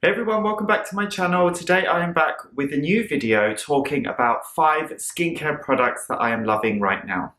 Hey everyone, welcome back to my channel. Today I am back with a new video talking about 5 skincare products that I am loving right now.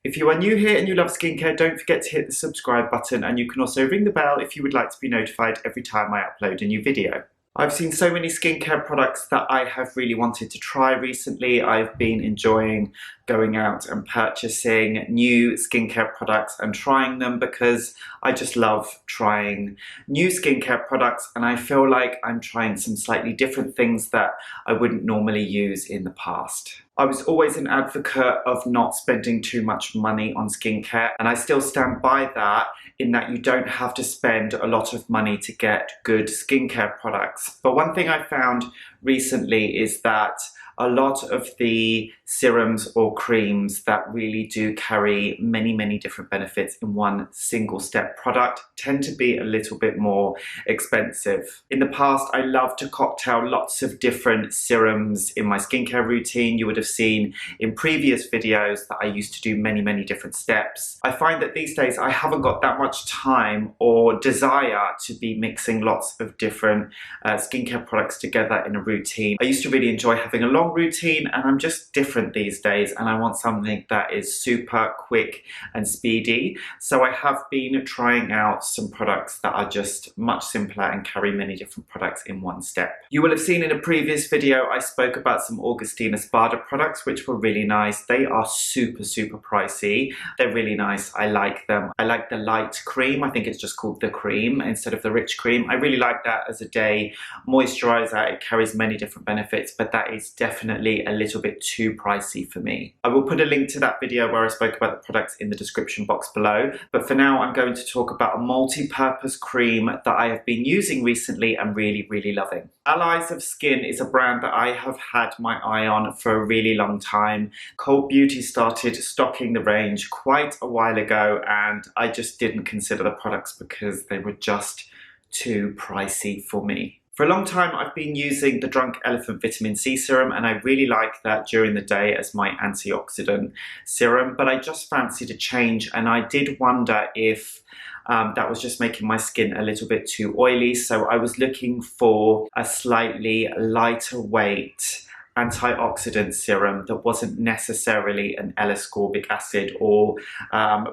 If you are new here and you love skincare, don't forget to hit the subscribe button, and you can also ring the bell if you would like to be notified every time I upload a new video. I've seen so many skincare products that I have really wanted to try recently. I've been enjoying going out and purchasing new skincare products and trying them because I just love trying new skincare products, and I feel like I'm trying some slightly different things that I wouldn't normally use in the past. I was always an advocate of not spending too much money on skincare, and I still stand by that, in that you don't have to spend a lot of money to get good skincare products. But one thing I found recently is that a lot of the serums or creams that really do carry many different benefits in one single step product tend to be a little bit more expensive. In the past, I loved to cocktail lots of different serums in my skincare routine. You would have seen in previous videos that I used to do many different steps. I find that these days I haven't got that much time or desire to be mixing lots of different skincare products together in a routine. I used to really enjoy having a long routine, and I'm just different these days, and I want something that is super quick and speedy. So I have been trying out some products that are just much simpler and carry many different products in one step. You will have seen in a previous video I spoke about some Augustina Spada products, which were really nice. They are super pricey. They're really nice. I like them. I like the light cream. I think it's just called the cream instead of the rich cream. I really like that as a day moisturizer. It carries many different benefits, but that is definitely a little bit too pricey for me. I will put a link to that video where I spoke about the products in the description box below, but for now I'm going to talk about a multi-purpose cream that I have been using recently and really loving. Allies of Skin is a brand that I have had my eye on for a really long time. Cult Beauty started stocking the range quite a while ago, and I just didn't consider the products because they were just too pricey for me. For a long time, I've been using the Drunk Elephant Vitamin C Serum, and I really like that during the day as my antioxidant serum, but I just fancied a change, and I did wonder if that was just making my skin a little bit too oily, so I was looking for a slightly lighter weight antioxidant serum that wasn't necessarily an L-ascorbic acid or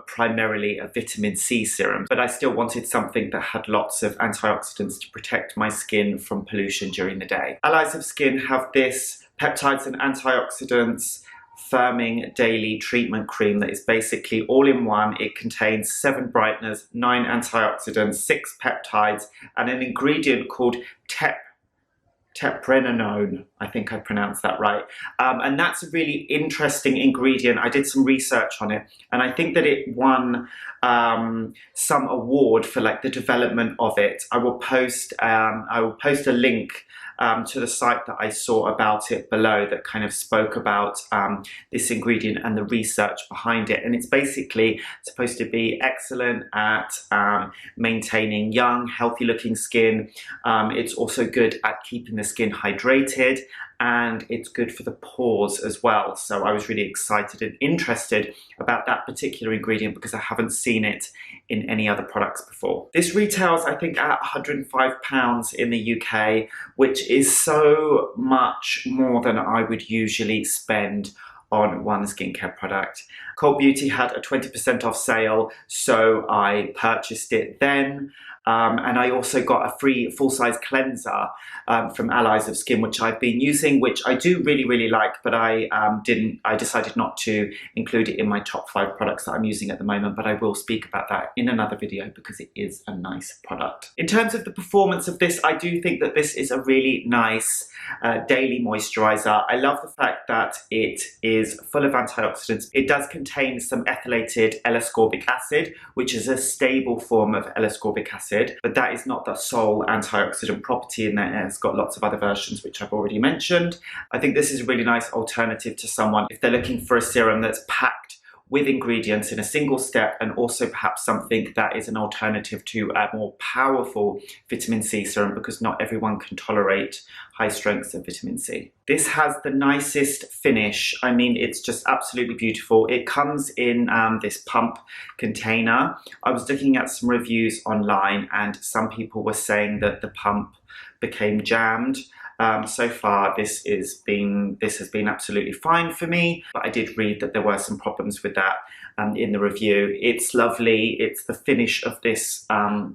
primarily a vitamin C serum, but I still wanted something that had lots of antioxidants to protect my skin from pollution during the day. Allies of Skin have this peptides and antioxidants firming daily treatment cream that is basically all in one. It contains 7 brighteners, 9 antioxidants, 6 peptides, and an ingredient called Teprenanone, I think I pronounced that right. And that's a really interesting ingredient. I did some research on it, and I think that it won some award for like the development of it. I will post a link to the site that I saw about it below that kind of spoke about this ingredient and the research behind it. And it's basically supposed to be excellent at maintaining young, healthy looking skin. It's also good at keeping the skin hydrated, and it's good for the pores as well. So I was really excited and interested about that particular ingredient because I haven't seen it in any other products before. This retails, I think, at £105 in the UK, which is so much more than I would usually spend on one skincare product. Cult Beauty had a 20% off sale, so I purchased it then. And I also got a free full-size cleanser from Allies of Skin, which I've been using, which I do really like, but I decided not to include it in my top 5 products that I'm using at the moment, but I will speak about that in another video because it is a nice product. In terms of the performance of this, I do think that this is a really nice daily moisturizer. I love the fact that it is full of antioxidants. It does contain some ethylated L-ascorbic acid, which is a stable form of L-ascorbic acid, but that is not the sole antioxidant property in there. It's got lots of other versions, which I've already mentioned. I think this is a really nice alternative to someone if they're looking for a serum that's packed with ingredients in a single step, and also perhaps something that is an alternative to a more powerful vitamin C serum, because not everyone can tolerate high strengths of vitamin C. This has the nicest finish. I mean, it's just absolutely beautiful. It comes in this pump container. I was looking at some reviews online, and some people were saying that the pump became jammed. So far this has been absolutely fine for me, but I did read that there were some problems with that in the review. It's lovely. The finish of this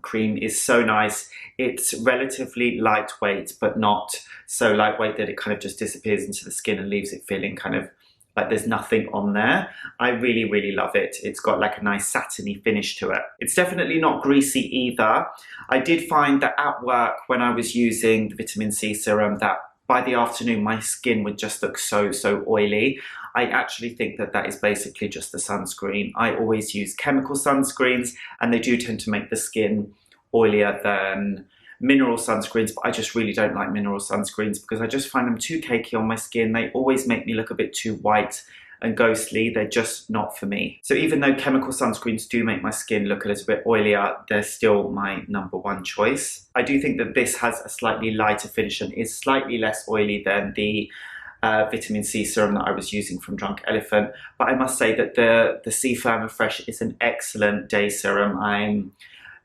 cream is so nice. It's relatively lightweight, but not so lightweight that it kind of just disappears into the skin and leaves it feeling kind of like there's nothing on there. I really, really love it. It's got like a nice satiny finish to it. It's definitely not greasy either. I did find that at work when I was using the vitamin C serum that by the afternoon my skin would just look so oily. I actually think that that is basically just the sunscreen. I always use chemical sunscreens and they do tend to make the skin oilier than mineral sunscreens, but I just really don't like mineral sunscreens because I just find them too cakey on my skin. They always make me look a bit too white and ghostly. They're just not for me. So even though chemical sunscreens do make my skin look a little bit oilier, they're still my #1 choice. I do think that this has a slightly lighter finish and is slightly less oily than the vitamin C serum that I was using from Drunk Elephant, but I must say that the C Firmer Fresh is an excellent day serum. I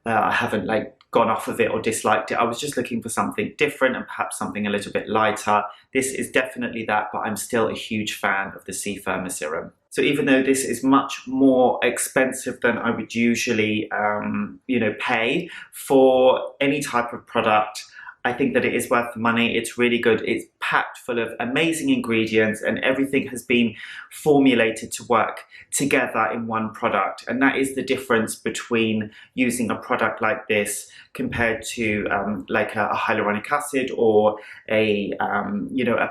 haven't like gone off of it or disliked it. I was just looking for something different and perhaps something a little bit lighter. This is definitely that, but I'm still a huge fan of the C Firmer serum. So even though this is much more expensive than I would usually, pay for any type of product, I think that it is worth the money. It's really good. It's packed full of amazing ingredients and everything has been formulated to work together in one product. And that is the difference between using a product like this compared to like a hyaluronic acid or a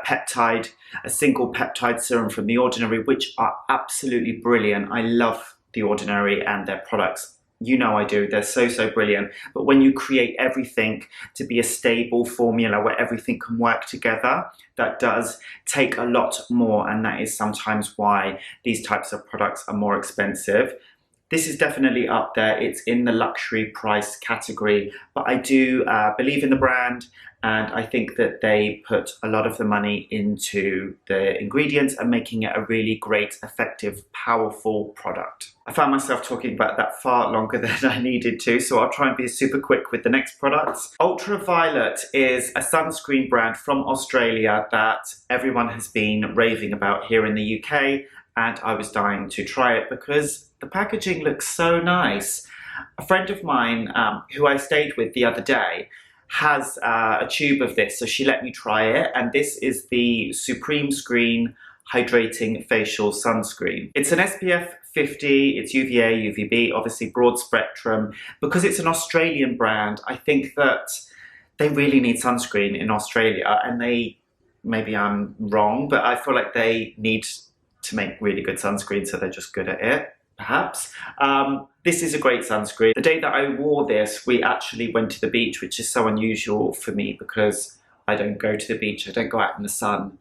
peptide, a single peptide serum from The Ordinary, which are absolutely brilliant. I love The Ordinary and their products. You know I do, they're so brilliant. But when you create everything to be a stable formula where everything can work together, that does take a lot more, and that is sometimes why these types of products are more expensive. This is definitely up there. It's in the luxury price category, but I do believe in the brand, and I think that they put a lot of the money into the ingredients and making it a really great, effective, powerful product. I found myself talking about that far longer than I needed to, so I'll try and be super quick with the next products. Ultraviolet is a sunscreen brand from Australia that everyone has been raving about here in the UK, and I was dying to try it because the packaging looks so nice. A friend of mine who I stayed with the other day has a tube of this, so she let me try it, and this is the Supreme Screen Hydrating Facial Sunscreen. It's an SPF 50, it's UVA, UVB, obviously broad spectrum. Because it's an Australian brand, I think that they really need sunscreen in Australia, and maybe I'm wrong, but I feel like they need to make really good sunscreen, so they're just good at it, perhaps. This is a great sunscreen. The day that I wore this, we actually went to the beach, which is so unusual for me because I don't go to the beach, I don't go out in the sun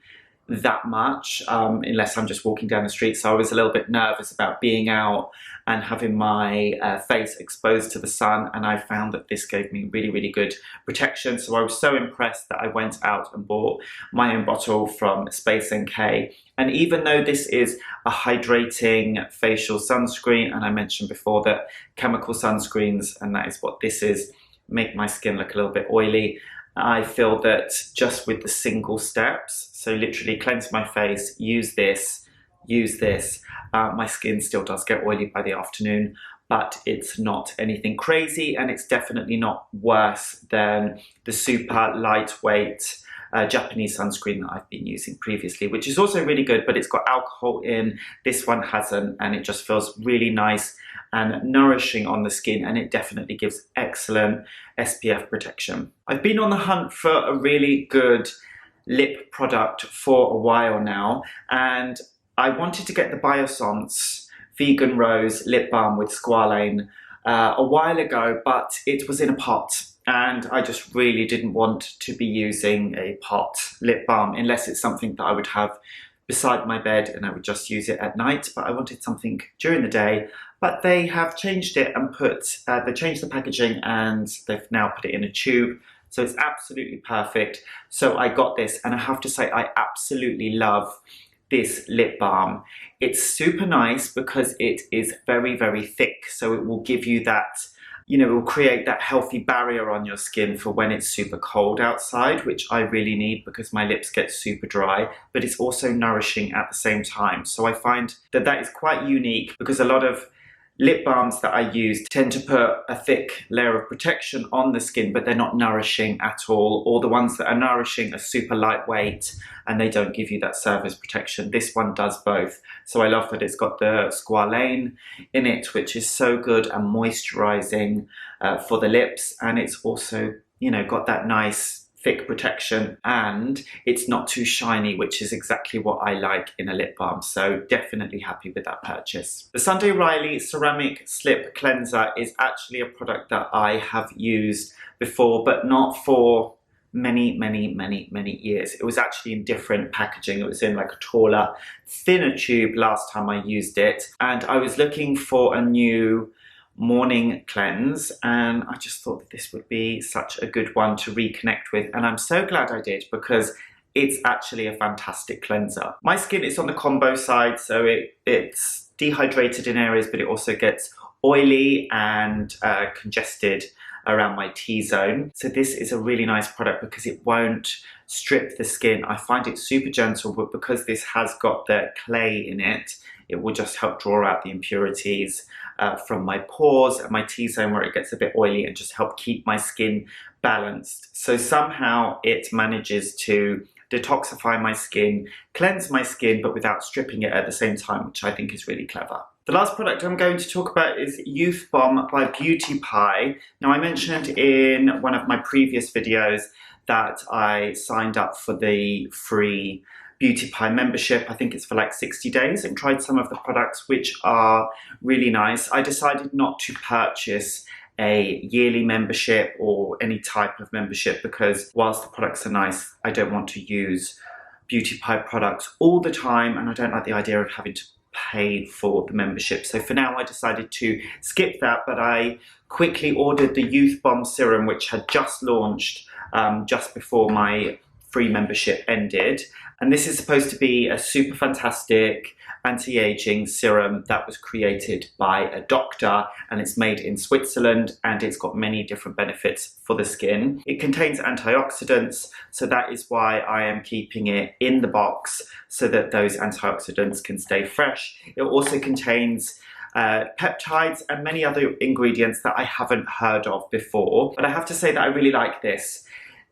that much unless I'm just walking down the street, so I was a little bit nervous about being out and having my face exposed to the sun, and I found that this gave me really good protection, so I was so impressed that I went out and bought my own bottle from Space NK. And even though this is a hydrating facial sunscreen, and I mentioned before that chemical sunscreens, and that is what this is, make my skin look a little bit oily, I feel that just with the single steps, so literally cleanse my face, use this, my skin still does get oily by the afternoon, but it's not anything crazy, and it's definitely not worse than the super lightweight Japanese sunscreen that I've been using previously, which is also really good, but it's got alcohol in. This one hasn't, and it just feels really nice and nourishing on the skin, and it definitely gives excellent SPF protection. I've been on the hunt for a really good lip product for a while now, and I wanted to get the Biossance Vegan Rose Lip Balm with Squalane a while ago, but it was in a pot, and I just really didn't want to be using a pot lip balm unless it's something that I would have beside my bed and I would just use it at night, but I wanted something during the day. But they have changed it and they changed the packaging, and they've now put it in a tube, so it's absolutely perfect. So I got this, and I have to say I absolutely love this lip balm. It's super nice because it is very thick, so it will give you that you know, it will create that healthy barrier on your skin for when it's super cold outside, which I really need because my lips get super dry, but it's also nourishing at the same time. So I find that that is quite unique because a lot of lip balms that I use tend to put a thick layer of protection on the skin, but they're not nourishing at all. Or the ones that are nourishing are super lightweight and they don't give you that surface protection. This one does both. So I love that it's got the Squalane in it, which is so good and moisturizing for the lips. And it's also, you know, got that nice thick protection, and it's not too shiny, which is exactly what I like in a lip balm. So definitely happy with that purchase. The Sunday Riley Ceramic Slip Cleanser is actually a product that I have used before, but not for many years. It was actually in different packaging. It was in like a taller, thinner tube last time I used it, and I was looking for a new morning cleanse, and I just thought that this would be such a good one to reconnect with, and I'm so glad I did because it's actually a fantastic cleanser. My skin is on the combo side, so it's dehydrated in areas, but it also gets oily and congested around my T-zone. So this is a really nice product because it won't strip the skin. I find it super gentle, but because this has got the clay in it, it will just help draw out the impurities from my pores and my T-zone where it gets a bit oily, and just help keep my skin balanced. So somehow it manages to detoxify my skin, cleanse my skin, but without stripping it at the same time, which I think is really clever. The last product I'm going to talk about is Youthbomb by Pewdiepie. Now, I mentioned in one of my previous videos that I signed up for the free Pewdiepie membership. I think it's for like 60 days, and tried some of the products, which are really nice. I decided not to purchase a yearly membership or any type of membership because whilst the products are nice, I don't want to use Pewdiepie products all the time, and I don't like the idea of having to pay for the membership. So for now I decided to skip that, but I quickly ordered the Youthbomb serum, which had just launched just before my free membership ended. And this is supposed to be a super fantastic anti-aging serum that was created by a doctor, and it's made in Switzerland, and it's got many different benefits for the skin. It contains antioxidants, so that is why I am keeping it in the box so that those antioxidants can stay fresh. It also contains peptides and many other ingredients that I haven't heard of before, but I have to say that I really like this.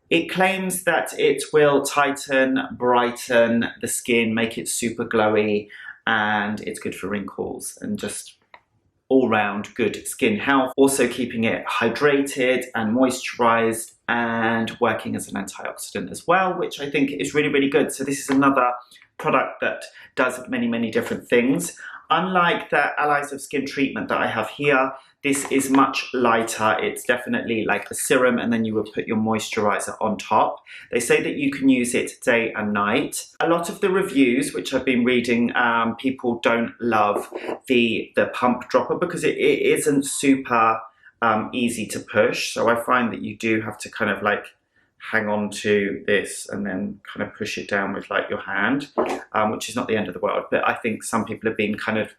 It claims that it will tighten, brighten the skin, make it super glowy, and it's good for wrinkles and just all-round good skin health. Also keeping it hydrated and moisturized and working as an antioxidant as well, which I think is really good. So this is another product that does many different things. Unlike the Allies of Skin treatment that I have here, this is much lighter. It's definitely like a serum, and then you would put your moisturizer on top. They say that you can use it day and night. A lot of the reviews which I've been reading, people don't love the pump dropper because it isn't super easy to push. So I find that you do have to kind of like hang on to this and then kind of push it down with like your hand, which is not the end of the world, but I think some people have been kind of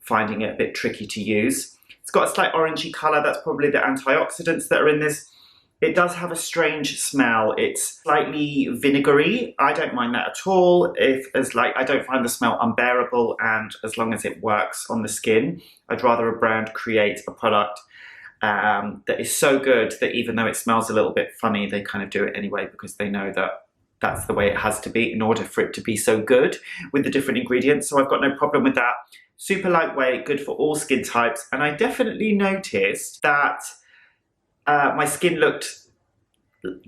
finding it a bit tricky to use. It's got a slight orangey colour. That's probably the antioxidants that are in this. It does have a strange smell. It's slightly vinegary. I don't mind that at all. I don't find the smell unbearable, and as long as it works on the skin, I'd rather a brand create a product that is so good that even though it smells a little bit funny, they kind of do it anyway because they know that that's the way it has to be in order for it to be so good with the different ingredients. So I've got no problem with that. Super lightweight, good for all skin types. And I definitely noticed that my skin looked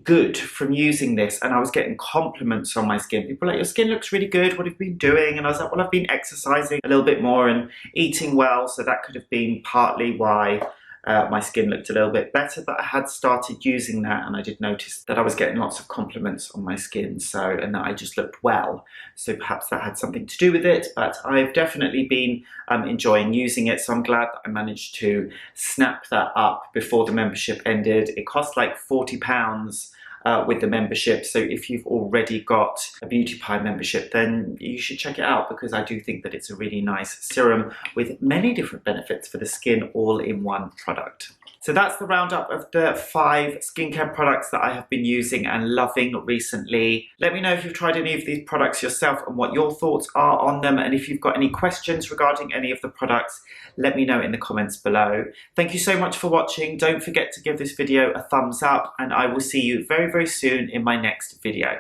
good from using this, and I was getting compliments on my skin. People were like, your skin looks really good, what have you been doing? And I was like, well, I've been exercising a little bit more and eating well, so that could have been partly why my skin looked a little bit better, but I had started using that and I did notice that I was getting lots of compliments on my skin, and that I just looked well. So perhaps that had something to do with it, but I've definitely been enjoying using it. So I'm glad that I managed to snap that up before the membership ended. It cost like £40 with the membership. So if you've already got a Pewdiepie membership, then you should check it out because I do think that it's a really nice serum with many different benefits for the skin all in one product. So that's the roundup of the 5 skincare products that I have been using and loving recently. Let me know if you've tried any of these products yourself and what your thoughts are on them. And if you've got any questions regarding any of the products, let me know in the comments below. Thank you so much for watching. Don't forget to give this video a thumbs up, and I will see you very, very soon in my next video.